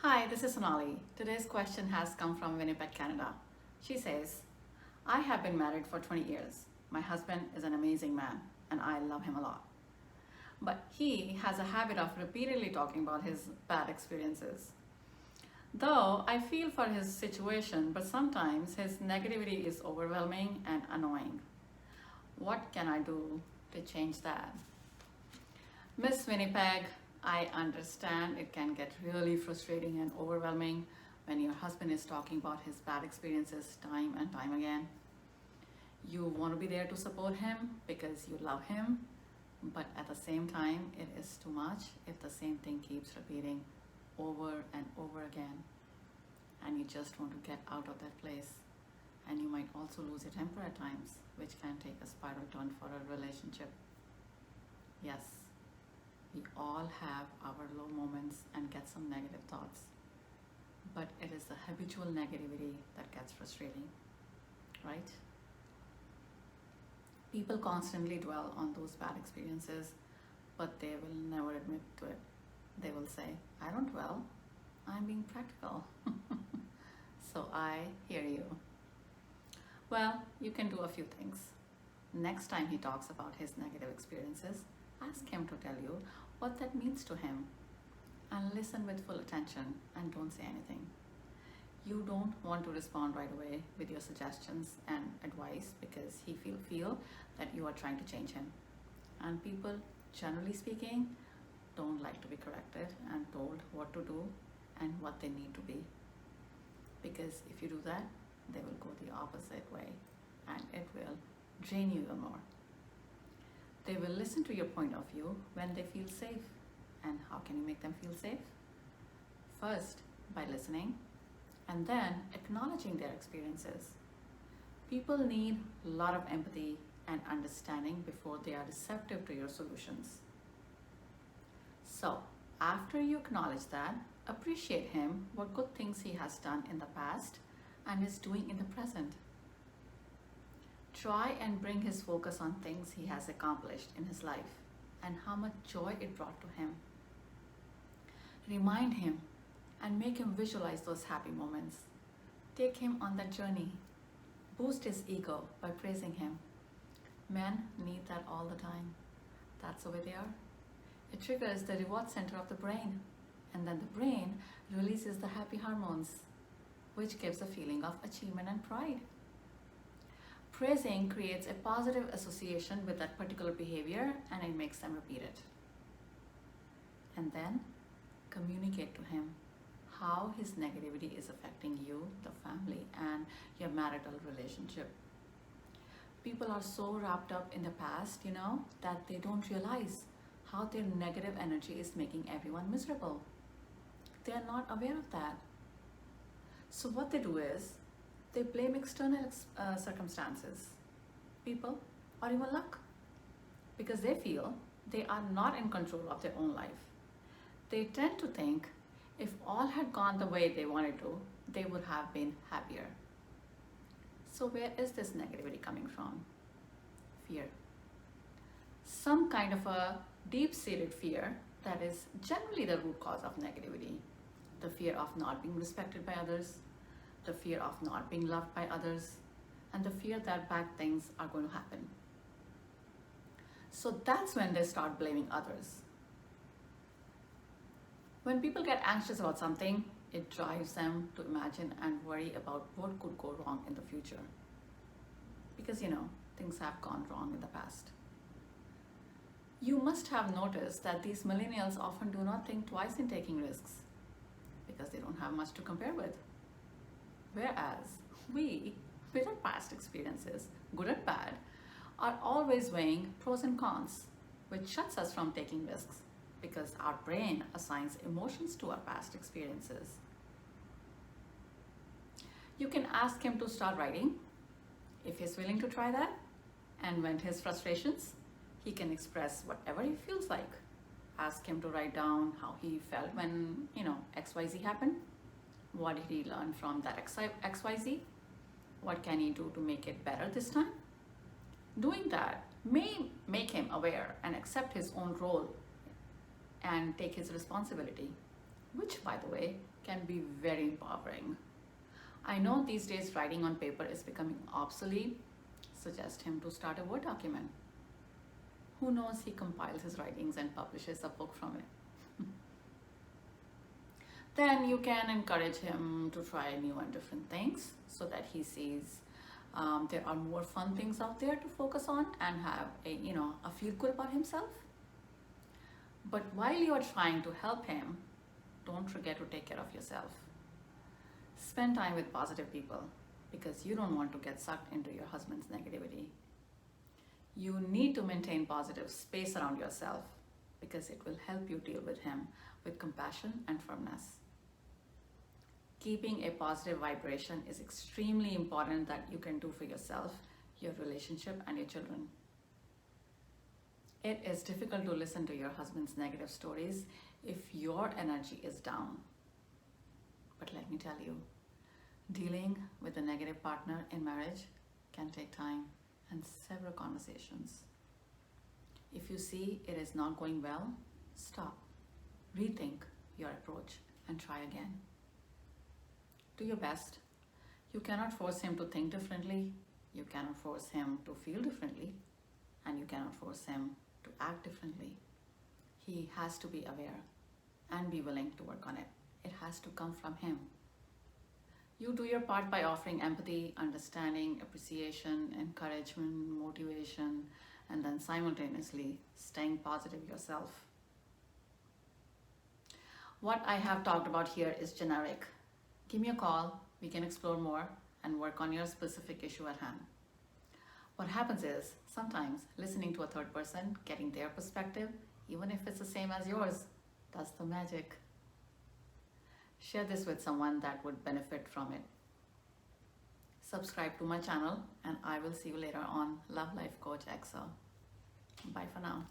Hi, this is Sonali. Today's question has come from Winnipeg, Canada. She says, I have been married for 20 years. My husband is an amazing man and I love him a lot. But he has a habit of repeatedly talking about his bad experiences. Though I feel for his situation, but sometimes his negativity is overwhelming and annoying. What can I do to change that? Miss Winnipeg, I understand it can get really frustrating and overwhelming when your husband is talking about his bad experiences time and time again. You want to be there to support him because you love him, but at the same time, it is too much if the same thing keeps repeating over and over again. And you just want to get out of that place. And you might also lose your temper at times, which can take a spiral turn for a relationship. Yes. We all have our low moments and get some negative thoughts, but it is the habitual negativity that gets frustrating, right? People constantly dwell on those bad experiences, but they will never admit to it. They will say, I don't dwell, I'm being practical. So I hear you. Well, you can do a few things. Next time he talks about his negative experiences, ask him to tell you what that means to him and listen with full attention and don't say anything. You don't want to respond right away with your suggestions and advice because he feel that you are trying to change him. And people, generally speaking, don't like to be corrected and told what to do and what they need to be. Because if you do that, they will go the opposite way and it will drain you even more. They will listen to your point of view when they feel safe. And how can you make them feel safe? First, by listening and then acknowledging their experiences. People need a lot of empathy and understanding before they are receptive to your solutions. So, after you acknowledge that, appreciate him what good things he has done in the past and is doing in the present. Try and bring his focus on things he has accomplished in his life and how much joy it brought to him. Remind him and make him visualize those happy moments. Take him on that journey. Boost his ego by praising him. Men need that all the time. That's the way they are. It triggers the reward center of the brain, and then the brain releases the happy hormones, which gives a feeling of achievement and pride. Praising creates a positive association with that particular behavior and it makes them repeat it. And then communicate to him how his negativity is affecting you, the family, and your marital relationship. People are so wrapped up in the past, that they don't realize how their negative energy is making everyone miserable. They are not aware of that. So what they do is, they blame external circumstances, people, or even luck, because they feel they are not in control of their own life. They tend to think if all had gone the way they wanted to, they would have been happier. So where is this negativity coming from? Fear. Some kind of a deep-seated fear that is generally the root cause of negativity. The fear of not being respected by others, the fear of not being loved by others, and the fear that bad things are going to happen. So that's when they start blaming others. When people get anxious about something, it drives them to imagine and worry about what could go wrong in the future. Because things have gone wrong in the past. You must have noticed that these millennials often do not think twice in taking risks because they don't have much to compare with. Whereas we, with our past experiences, good and bad, are always weighing pros and cons, which shuts us from taking risks because our brain assigns emotions to our past experiences. You can ask him to start writing if he's willing to try that, and vent his frustrations. He can express whatever he feels like. Ask him to write down how he felt when, XYZ happened. What did he learn from that XYZ? What can he do to make it better this time? Doing that may make him aware and accept his own role and take his responsibility, which, by the way, can be very empowering. I know these days writing on paper is becoming obsolete. Suggest him to start a Word document. Who knows, he compiles his writings and publishes a book from it. Then you can encourage him to try new and different things so that he sees there are more fun things out there to focus on and have a feel good about himself. But while you are trying to help him, don't forget to take care of yourself. Spend time with positive people because you don't want to get sucked into your husband's negativity. You need to maintain positive space around yourself because it will help you deal with him with compassion and firmness. Keeping a positive vibration is extremely important that you can do for yourself, your relationship, and your children. It is difficult to listen to your husband's negative stories if your energy is down. But let me tell you, dealing with a negative partner in marriage can take time and several conversations. If you see it is not going well, stop, rethink your approach, and try again. Do your best. You cannot force him to think differently, you cannot force him to feel differently, and you cannot force him to act differently. He has to be aware and be willing to work on it. It has to come from him. You do your part by offering empathy, understanding, appreciation, encouragement, motivation, and then simultaneously staying positive yourself. What I have talked about here is generic. Give me a call, we can explore more and work on your specific issue at hand. What happens is, sometimes listening to a third person, getting their perspective, even if it's the same as yours, does the magic. Share this with someone that would benefit from it. Subscribe to my channel and I will see you later on Love Life Coach XO. Bye for now.